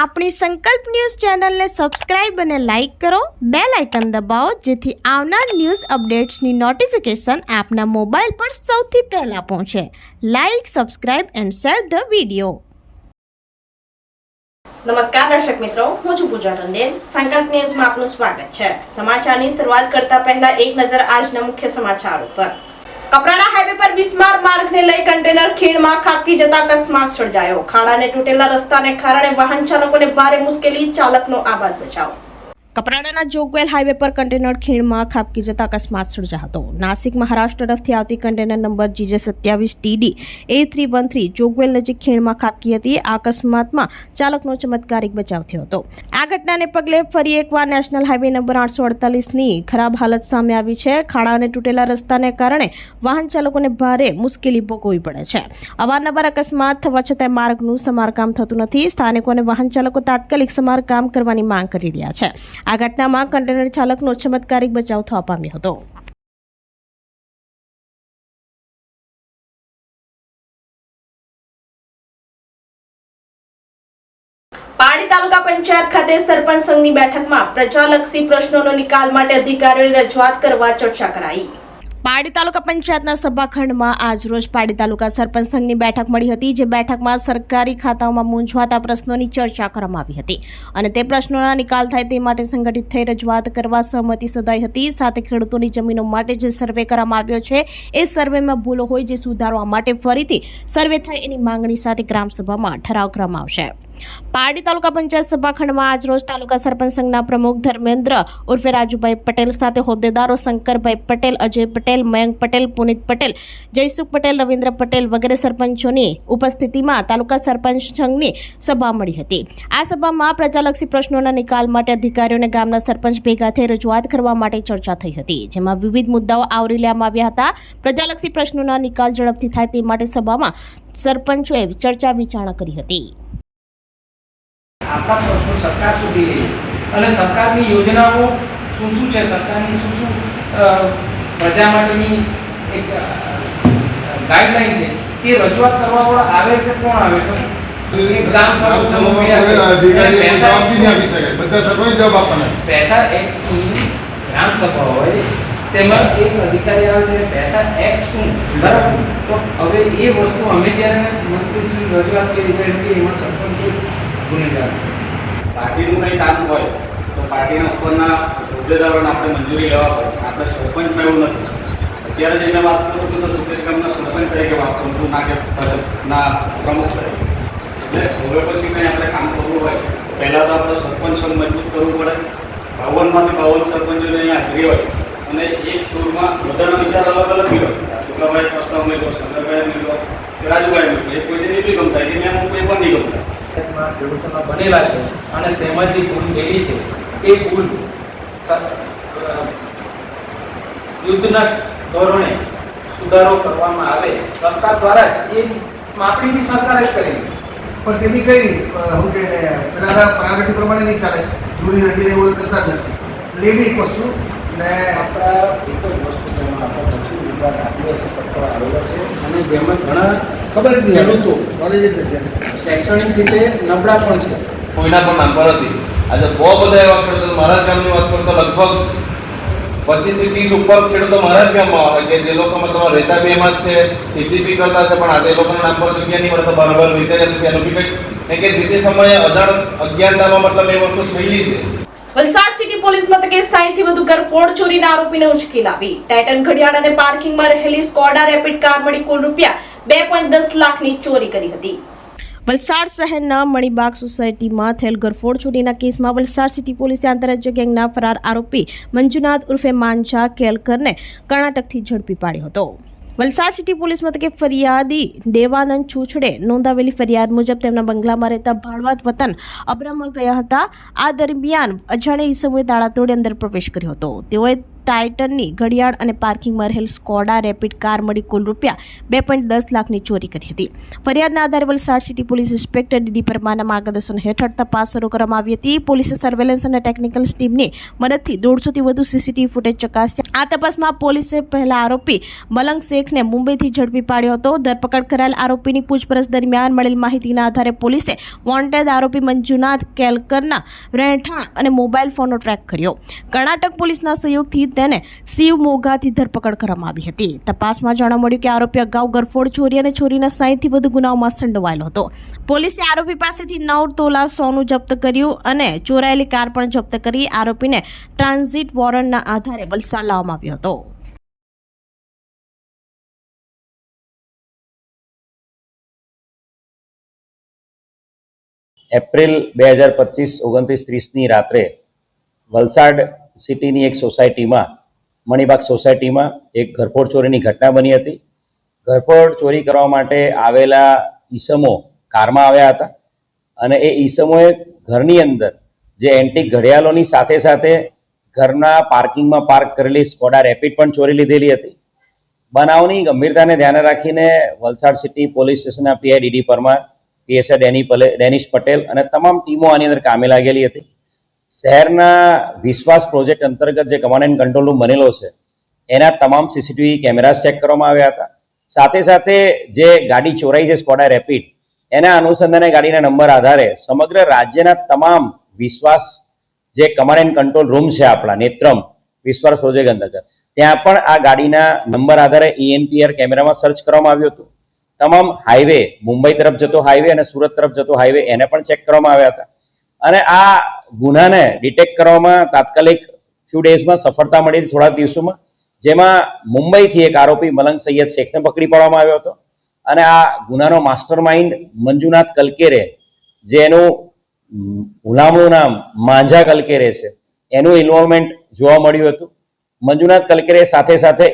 આપણી સંકલ્પ ન્યૂઝ ચેનલને સબસ્ક્રાઇબ અને લાઇક કરો, બેલ આઇકન દબાવો જેથી આવનાર ન્યૂઝ અપડેટ્સની નોટિફિકેશન આપના મોબાઈલ પર સૌથી પહેલા પહોંચે. Like, subscribe and share the video. નમસ્કાર દર્શક મિત્રો, હું છું પૂજા ટંડેલ. સંકલ્પ ન્યૂઝમાં આપનું સ્વાગત છે. સમાચારની શરૂઆત કરતા પહેલા એક નજર આજના મુખ્ય સમાચાર ઉપર. કપરાડા હાઈવે પર બિસ્માર માર્ગને લઈ કન્ટેનર ખીણમાં ખાબકી જતા અકસ્માત સર્જાયો. ખાડાને તૂટેલા રસ્તાને કારણે વાહન ચાલકોને ભારે મુશ્કેલી, ચાલકનો આબાદ બચાવ. કપરાડાના જોગવેલ હાઈવે પર કન્ટેનર ખીણમાં ખાબકી જતા અકસ્માત સર્જાયો હતો. નાસિક મહારાષ્ટ્ર તરફથી આવતી કન્ટેનર નંબર GJ27TD A313 જોગવેલ નજીક ખીણમાં ખાબકી હતી. આ અકસ્માતમાં ચાલકનો ચમત્કારિક બચાવ થયો હતો. આ ઘટનાને પગલે ફરી એકવાર નેશનલ હાઈવે નંબર 848ની ખરાબ હાલત સામે આવી છે. ખાડા અને તૂટેલા રસ્તાને કારણે વાહન ચાલકોને ભારે મુશ્કેલી ભોગવવી પડે છે. અવારનવાર અકસ્માત થવા છતાં માર્ગનું સમારકામ થતું નથી. સ્થાનિકો અને વાહન ચાલકો તાત્કાલિક સમારકામ કરવાની માંગ કરી રહ્યા છે. આ ઘટનામાં કન્ટેનર ચાલકનો ચમત્કારિક બચાવ થવા પામ્યો હતો. પારડી તાલુકા પંચાયત ખાતે સરપંચ સંઘની બેઠકમાં પ્રજાલક્ષી પ્રશ્નોનો નિકાલ માટે અધિકારીઓને રજૂઆત કરવા ચર્ચા કરાઈ. પારડી તાલુકા પંચાયતના સભાખંડમાં આજરોજ પારડી તાલુકા સરપંચ સંઘની બેઠક મળી હતી. જે બેઠકમાં સરકારી ખાતાઓમાં મૂંઝવાતા પ્રશ્નોની ચર્ચા કરવામાં આવી હતી અને તે પ્રશ્નોના નિકાલ થાય તે માટે સંગઠિત થઈ રજૂઆત કરવા સહમતિ સધાઈ હતી. સાથે ખેડૂતોની જમીનો માટે જે સર્વે કરવામાં આવ્યો છે એ સર્વેમાં ભૂલો હોય જે સુધારવા માટે ફરીથી સર્વે થાય એની માંગણી સાથે ગ્રામસભામાં ઠરાવ કરવામાં આવશે. પારડી તાલુકા પંચાયત સભાખંડમાં આજરોજ તાલુકા સરપંચ સંઘના પ્રમુખ ધર્મેન્દ્ર ઉર્ફે રાજુભાઈ પટેલ સાથે હોદ્દેદારો શંકરભાઈ પટેલ, અજય પટેલ, મયંક પટેલ, પુનિત પટેલ, જયસુખ પટેલ, રવિન્દ્ર પટેલ વગેરે સરપંચોની ઉપસ્થિતિમાં તાલુકા સરપંચ સંઘની સભા મળી હતી. આ સભામાં પ્રજાલક્ષી પ્રશ્નોના નિકાલ માટે અધિકારીઓને ગામના સરપંચ ભેગા થઈ રજૂઆત કરવા માટે ચર્ચા થઈ હતી. જેમાં વિવિધ મુદ્દાઓ આવરી લેવામાં આવ્યા હતા. પ્રજાલક્ષી પ્રશ્નોના નિકાલ ઝડપથી થાય તે માટે સભામાં સરપંચોએ ચર્ચા વિચારણા કરી હતી. આપણા પ્રશ્નો સરકાર સુધી લઈએ અને સરકારની યોજનાઓ શું છે, સરકારની શું પ્રજા માટેની એક ગાઈડલાઈન છે તે રજૂઆત કરવા આવે કે કોણ આવે તો એક ગ્રામ પૈસા એક ગ્રામ સભા હોય તેમાં એક અધિકારી આવે ત્યારે પૈસા એક્ટ શું બરાબર. તો હવે એ વસ્તુ અમે જ્યારે મંત્રીશ્રી રજૂઆત કરી એમાં સરપંચો પાર્ટીનું કંઈ કામ હોય તો પાર્ટીના ઉપરના હોદ્દેદારોને આપણે મંજૂરી લેવા પડે. આપણે સરપંચમાં એવું નથી. અત્યારે જઈને વાત કરું છું તો સુકેશ ગામના સરપંચ તરીકે વાત કરું છું, ના કે ના પ્રમુખ તરીકે. એટલે હવે પછી કંઈ આપણે કામ કરવું હોય પહેલાં તો આપણે સરપંચ મજબૂત કરવું પડે. 52માંથી 52 સરપંચોને અહીંયા હાજરી હોય અને એક સુરમાં બધાના વિચાર અલગ અલગ હોય. શુક્લાભાઈ પ્રસ્તાવ મેળવ્યો, શંકરભાઈ મેળવ્યો, રાજુભાઈ મેળવ્યો. એ કોઈને નહીં ગમતા કે મેં કોઈ પણ નહીં ગમતા ખેડૂતોના બનેલા છે અને તેમાં જે ભૂલ થયેલી છે એ ભૂલ યુદ્ધના ધોરણે સુધારો કરવામાં આવે સરકાર દ્વારા. એ માપણીની સરકારે જ કરી પણ તે બી કઈ હું કે પેલા પ્રાયોરિટી પ્રમાણે નહીં ચાલે. જૂની હજી એવું કરતા જ નથી. લેવી એક વસ્તુ ને આપણા એક જ વસ્તુ જેમાં આપણો દક્ષિણ ગુજરાત આદિવાસી પટ્ટો આવેલો છે અને જેમાં ઘણા ખબર જ ખેડૂતો કોલેજ જ નથી. શૈક્ષણિક રીતે નબળા પણ છે. કોઈના પણ નામ પર હતી. આજે બહુ બધા એવા ખેડૂતો મારા ગામની વાત કરું તો લગભગ 25 થી 30 ઉપર ખેડૂતો મારા જ ગામમાં આવે કે જે લોકો મતલબ રહેતા બી એમાં જ છે, ખેતી બી કરતા છે, પણ આજે એ લોકોના નામ પર જગ્યા નહીં મળે તો બરાબર વેચાઈ જતી છે. એનું બી કંઈક કે જે તે સમયે અજ્ઞાનતામાં મતલબ એ વસ્તુ થયેલી છે. વલસાડ સિટી પોલીસ મથકે 60 થી વધુ ઘરફોડ ચોરીના આરોપીને ઉચકી લાવી. ટાઇટન ઘડિયાળ અને પાર્કિંગમાં રહેલી સ્કોડા રેપિડ કાર મળી કુલ ₹2.10 લાખની ચોરી કરી હતી. વલસાડ શહેરના મણિબાગ સોસાયટીમાં થયેલ ઘરફોડ ચોરીના કેસમાં વલસાડ સિટી પોલીસે આંતરરાજ્ય ગેંગના ફરાર આરોપી મંજુનાથ ઉર્ફે માંજા કેલકરને કર્ણાટકથી ઝડપી પાડ્યો હતો. વલસાડ સિટી પોલીસ મથકે ફરિયાદી દેવાનંદ છૂછડે નોંધાવેલી ફરિયાદ મુજબ તેમના બંગલામાં રહેતા ભાડુઆત વતન અબ્રહ્મ ગયા હતા. આ દરમિયાન અજાણ્યા ઈસમોએ તાળા તોડી અંદર પ્રવેશ કર્યો હતો. તેઓએ ટાઇટનની ઘડિયાળ અને પાર્કિંગમાં રહેલ સ્કોડા રેપિડ કાર મળી કુલ રૂપિયા 2.10 લાખની ચોરી કરી હતી. ફરિયાદના આધારે Valsad city police inspector DD પરમારના માર્ગદર્શન હેઠળ તપાસ શરૂ કરવામાં આવી હતી. પોલીસે સર્વેલન્સ અને ટેકનિકલ ટીમની મદદથી 150 થી વધુ સીસીટીવી ફૂટેજ ચકાસ્યા. આ તપાસમાં પોલીસે પહેલા આરોપી મલંગ શેખને મુંબઈથી ઝડપી પાડ્યો હતો. ધરપકડ કરાયેલ આરોપીની પૂછપરછ દરમિયાન મળેલ માહિતીના આધારે પોલીસે વોન્ટેડ આરોપી મંજુનાથ કેલકરના રહેઠાણ અને મોબાઈલ ફોનનો ટ્રેક કર્યો. કર્ણાટક પોલીસના સહયોગથી તેને શિવમોગાથી ધરપકડ કરવામાં આવી હતી. તપાસમાં જાણવા મળ્યું કે આરોપી અગાઉ ગરફોડ ચોરી અને ચોરીના 60 થી વધુ ગુનાઓમાં સંડોવાયેલો હતો. પોલીસે આરોપી પાસેથી 9 તોલા સોનું જપ્ત કર્યું અને ચોરાયેલી કાર પણ જપ્ત કરી આરોપીને ટ્રાન્ઝિટ વોરંટના આધારે વલસાડ લાવવામાં આવ્યો હતો. એપ્રિલ 2025-29-30ની રાત્રે વલસાડ સિટીની એક સોસાયટીમાં મણિબાગ સોસાયટીમાં એક ઘરફોડ ચોરીની ઘટના બની હતી. ઘરફોડ ચોરી કરવા માટે આવેલા ઈસમો કારમાં આવ્યા હતા અને એ ઈસમોએ ઘરની અંદર જે એન્ટિક ઘડિયાળોની સાથે સાથે ઘરના પાર્કિંગમાં પાર્ક કરેલી સ્કોડા રેપિડ પણ ચોરી લીધેલી હતી. બનાવની ગંભીરતાને ધ્યાને રાખીને વલસાડ સિટી પોલીસ સ્ટેશનના PI DD Parmar, PSI Danish Patel અને તમામ ટીમો આની અંદર કામે લાગેલી હતી. શહેરના વિશ્વાસ પ્રોજેક્ટ અંતર્ગત જે કમાન્ડ એન્ડ કંટ્રોલ રૂમ બનેલો છે એના તમામ સીસીટીવી કેમેરા ચેક કરવામાં આવ્યા હતા. સાથે સાથે જે ગાડી ચોરાઈ છે સ્કોડા રેપિડ એના અનુસંધાને ગાડીના નંબર આધારે સમગ્ર રાજ્યના તમામ વિશ્વાસ જે કમાન્ડ એન્ડ કંટ્રોલ રૂમ છે આપણા નેત્રમ વિશ્વાસ પ્રોજેક્ટ અંતર્ગત ત્યાં પણ આ ગાડીના નંબર આધારે ENPR કેમેરામાં સર્ચ કરવામાં આવ્યું હતું. તમામ હાઈવે મુંબઈ તરફ જતો હાઈવે અને સુરત તરફ જતો હાઈવે એને પણ ચેક કરવામાં આવ્યા હતા અને આ ગુનાને ડિટેક્ટ કરવામાં તાત્કાલિક ફ્યુ ડેઝમાં સફળતા મળી હતી, થોડા દિવસોમાં, જેમાં મુંબઈથી એક આરોપી મલંગ સૈયદ શેખને પકડી પાડવામાં આવ્યો હતો અને આ ગુનાનો માસ્ટર માઇન્ડ મંજુનાથ કલકેરે, જેનું હુલામણું નામ માંઝા કલકેરે છે, એનું ઇન્વોલ્વમેન્ટ જોવા મળ્યું હતું. મંજુનાથ કલકેરે સાથે સાથે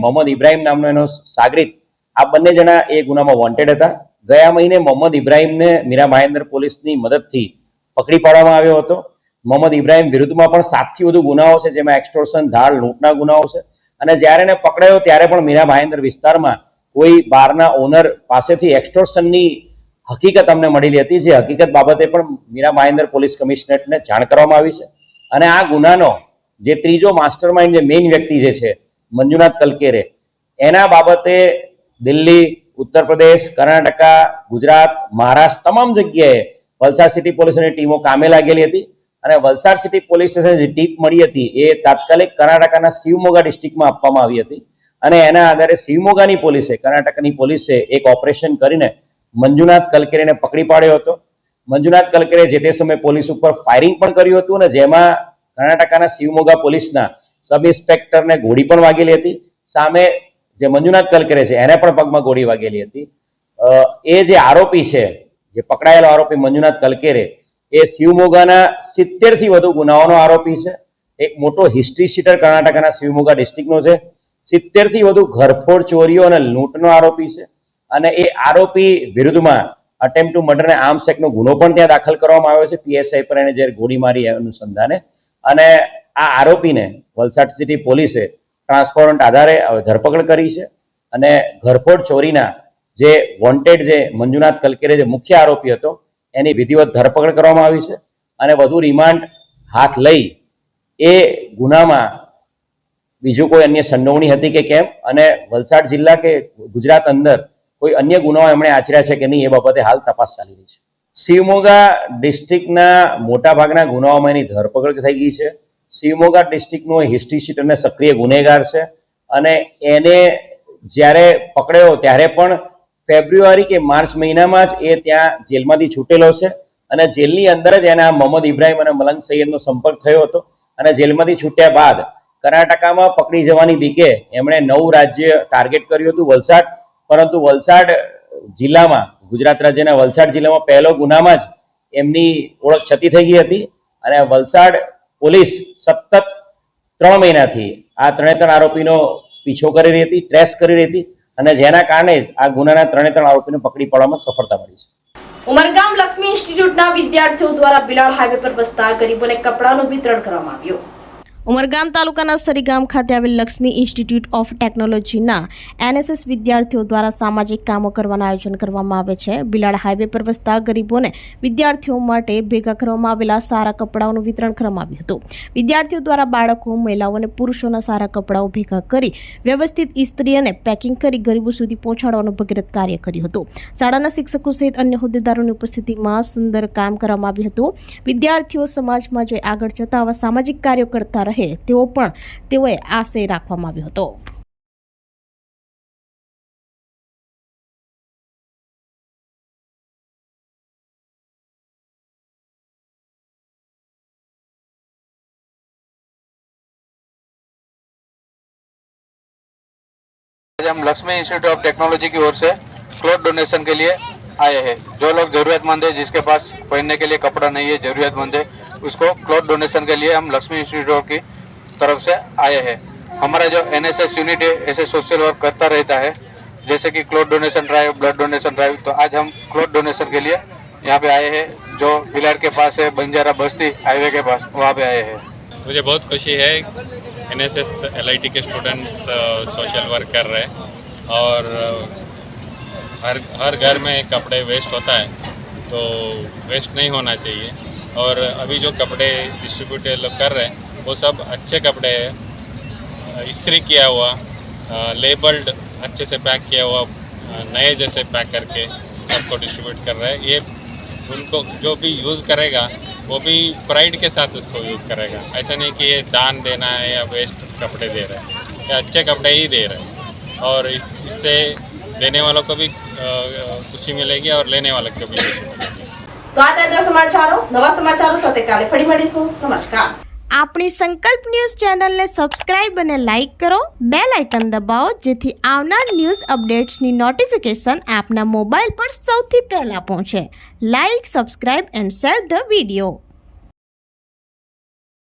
મોહમ્મદ ઇબ્રાહિમ નામનો એનો સાગરીત, આ બંને જણા એ ગુનામાં વોન્ટેડ હતા. ગયા મહિને મોહમ્મદ ઇબ્રાહિમને મીરા ભાયંદર પોલીસની મદદથી પકડી પાડવામાં આવ્યો હતો. મોહમ્મદ ઇબ્રાહિમ વિરુદ્ધમાં પણ 7 થી વધુ ગુનાઓ છે, જેમાં એક્સટોર્શન, ધાડ, લૂંટના ગુનાઓ છે અને જ્યારે એને પકડાયો ત્યારે પણ મીરા ભાયંદર વિસ્તારમાં કોઈ બારના ઓનર પાસેથી એક્સટોર્શનની હકીકત અમને મળેલી હતી, જે હકીકત બાબતે પણ મીરા ભાયંદર પોલીસ કમિશનરેટને જાણ કરવામાં આવી છે અને આ ગુનાનો જે ત્રીજો માસ્ટર માઇન્ડ, જે મેઇન વ્યક્તિ જે છે મંજુનાથ કલકેરે, એના બાબતે દિલ્હી, ઉત્તર પ્રદેશ, કર્ણાટકા, ગુજરાત, મહારાષ્ટ્ર તમામ જગ્યાએ વલસાડ સિટી પોલીસની ટીમો કામે લાગેલી હતી અને વલસાડ સિટી પોલીસ સ્ટેશન જે ટીપ મળી હતી એ તાત્કાલિક કર્ણાટકાના શિવમોગા ડિસ્ટ્રિક્ટમાં આપવામાં આવી હતી અને એના આધારે શિવમોગાની પોલીસે, કર્ણાટકની પોલીસે એક ઓપરેશન કરીને મંજુનાથ કલકેરેને પકડી પાડ્યો હતો. મંજુનાથ કલકેરે જે તે સમયે પોલીસ ઉપર ફાયરિંગ પણ કર્યું હતું અને જેમાં કર્ણાટકના શિવમોગા પોલીસના સબ ઇન્સ્પેક્ટરને ગોળી પણ વાગેલી હતી. સામે જે મંજુનાથ કલકેરે છે એને પણ પગમાં ગોળી વાગેલી હતી. એ જે આરોપી છે, જે પકડાયેલો આરોપી મંજુનાથ કલકેરે, એ શિવમોગાના 70 થી વધુ ગુનાઓનો આરોપી છે. એક મોટો હિસ્ટ્રી શીટર કર્ણાટકના શિવમોગા ડિસ્ટ્રિક્ટનો છે. 70 થી વધુ ઘરફોડ ચોરીઓ અને લૂંટનો આરોપી છે અને એ આરોપી વિરુદ્ધમાં અટેમ્પ્ટ ટુ મર્ડર અને આર્મ્સ એક્ટનો ગુનો પણ ત્યાં દાખલ કરવામાં આવ્યો છે પીએસઆઈ પર એને જે ગોળી મારી અનુસંધાને. અને આ આરોપીને વલસાડ સિટી પોલીસે ટ્રાન્સપોરન્ટ આધારે ધરપકડ કરી છે અને ઘરફોડ ચોરીના જે વોન્ટેડ જે મંજુનાથ કલકેરે જે મુખ્ય આરોપી હતો એની વિધિવત ધરપકડ કરવામાં આવી છે અને વધુ રિમાન્ડ હાથ લઈ એ ગુનામાં બીજું કોઈ અન્ય સંડોવણી હતી કે કેમ અને વલસાડ જિલ્લા કે ગુજરાત અંદર કોઈ અન્ય ગુનાઓ એમણે આચર્યા છે કે નહીં એ બાબતે હાલ તપાસ ચાલી રહી છે. શિવમોગા ડિસ્ટ્રિક્ટના મોટાભાગના ગુનાઓમાં એની ધરપકડ થઈ ગઈ છે. શિવમોગા ડિસ્ટ્રિક્ટનો હિસ્ટ્રી શીટર અને સક્રિય ગુનેગાર છે અને એને જ્યારે પકડ્યો ત્યારે પણ ફેબ્રુઆરી કે માર્ચ મહિનામાં જ એ ત્યાં જેલમાંથી છૂટેલો છે અને જેલની અંદર જ એના મોહમ્મદ ઇબ્રાહિમ અને મલંગ સૈયદનો સંપર્ક થયો હતો અને જેલમાંથી છૂટ્યા બાદ કર્ણાટકામાં પકડી જવાની બીકે એમણે 9 રાજ્ય ટાર્ગેટ કર્યું હતું, વલસાડ, પરંતુ વલસાડ જિલ્લામાં, ગુજરાત રાજ્યના વલસાડ જિલ્લામાં પહેલો ગુનામાં જ એમની ઓળખ છતી થઈ ગઈ હતી અને વલસાડ પોલીસ સતત 3 મહિનાથી આ 3 આરોપીનો પીછો કરી રહી હતી, ટ્રેસ કરી રહી હતી અને જેના કારણે જ આ ગુનાના 3 આરોપીને પકડી પાડવામાં સફળતા મળી છે. ઉમરગામ લક્ષ્મી ઇન્સ્ટિટ્યૂટના વિદ્યાર્થીઓ દ્વારા બિલાડ હાઈવે પર વસતા ગરીબોને કપડાનું વિતરણ કરવામાં આવ્યું. ઉમરગામ તાલુકાના સરીગામ ખાતે આવેલ લક્ષ્મી ઇન્સ્ટિટ્યૂટ ઓફ ટેકનોલોજીના NSS વિદ્યાર્થીઓ દ્વારા સામાજિક કામો કરવાનું આયોજન કરવામાં આવે છે. બિલાડ હાઈવે પર વસતા ગરીબોને વિદ્યાર્થીઓ માટે ભેગા કરવામાં આવેલા સારા કપડાઓનું વિતરણ કરવામાં આવ્યું હતું. વિદ્યાર્થીઓ દ્વારા બાળકો, મહિલાઓ અને પુરુષોના સારા કપડાઓ ભેગા કરી વ્યવસ્થિત ઇસ્ત્રી અને પેકિંગ કરી ગરીબો સુધી પહોંચાડવાનું ભગીરથ કાર્ય કર્યું હતું. શાળાના શિક્ષકો સહિત અન્ય હોદ્દેદારોની ઉપસ્થિતિમાં સુંદર કામ કરવામાં આવ્યું હતું. વિદ્યાર્થીઓ સમાજમાં જઈ આગળ જતા આવા સામાજિક કાર્યો કરતા રહે તેઓએ આશય રાખવામાં આવ્યો હતો. आज हम लक्ष्मी इंस्टीट्यूट ऑफ टेक्नोलॉजी की ओर से क्लॉथ डोनेशन के लिए आए हैं. जो लोग ज़रूरतमंद है, जिसके पास पहनने के लिए कपड़ा नहीं है, ज़रूरतमंद है, उसको क्लॉथ डोनेशन के लिए हम लक्ष्मी इंस्टीट्यूट की तरफ से आए हैं. हमारा जो NSS यूनिट है ऐसे सोशल वर्क करता रहता है, जैसे कि cloth donation drive, blood donation drive. तो आज हम क्लॉथ डोनेशन के लिए यहाँ पे आए हैं, जो बिलाड़ के पास है, बंजारा बस्ती हाईवे के पास, वहाँ पे आए हैं. मुझे बहुत खुशी है. NSS LIT के स्टूडेंट्स सोशल वर्क कर रहे हैं और हर घर में कपड़े वेस्ट होता है, तो वेस्ट नहीं होना चाहिए. और अभी जो कपड़े डिस्ट्रीब्यूट लोग कर रहे हैं वो सब अच्छे कपड़े हैं, इस्त्री किया हुआ, लेबल्ड अच्छे से पैक किया हुआ, नए जैसे पैक करके सबको डिस्ट्रीब्यूट कर रहे हैं. ये उनको जो भी यूज़ करेगा वो भी प्राइड के साथ उसको यूज़ करेगा. ऐसा नहीं कि ये दान देना है या वेस्ट कपड़े दे रहे हैं, ये अच्छे कपड़े ही दे रहे हैं. और इससे देने वालों को भी खुशी मिलेगी और लेने वालों को भी खुशी मिलेगी. તો આ હતા સમાચારો. નવા સમાચારો સાથે કાલે ફરી મળીશું. નમસ્કાર. આપણી સંકલ્પ ન્યૂઝ ચેનલને સબસ્ક્રાઇબ અને લાઇક કરો, બેલ આઇકન દબાવો જેથી આવનાર ન્યૂઝ અપડેટ્સની નોટિફિકેશન આપના મોબાઈલ પર સૌથી પહેલા પહોંચે. Like, subscribe and share the video.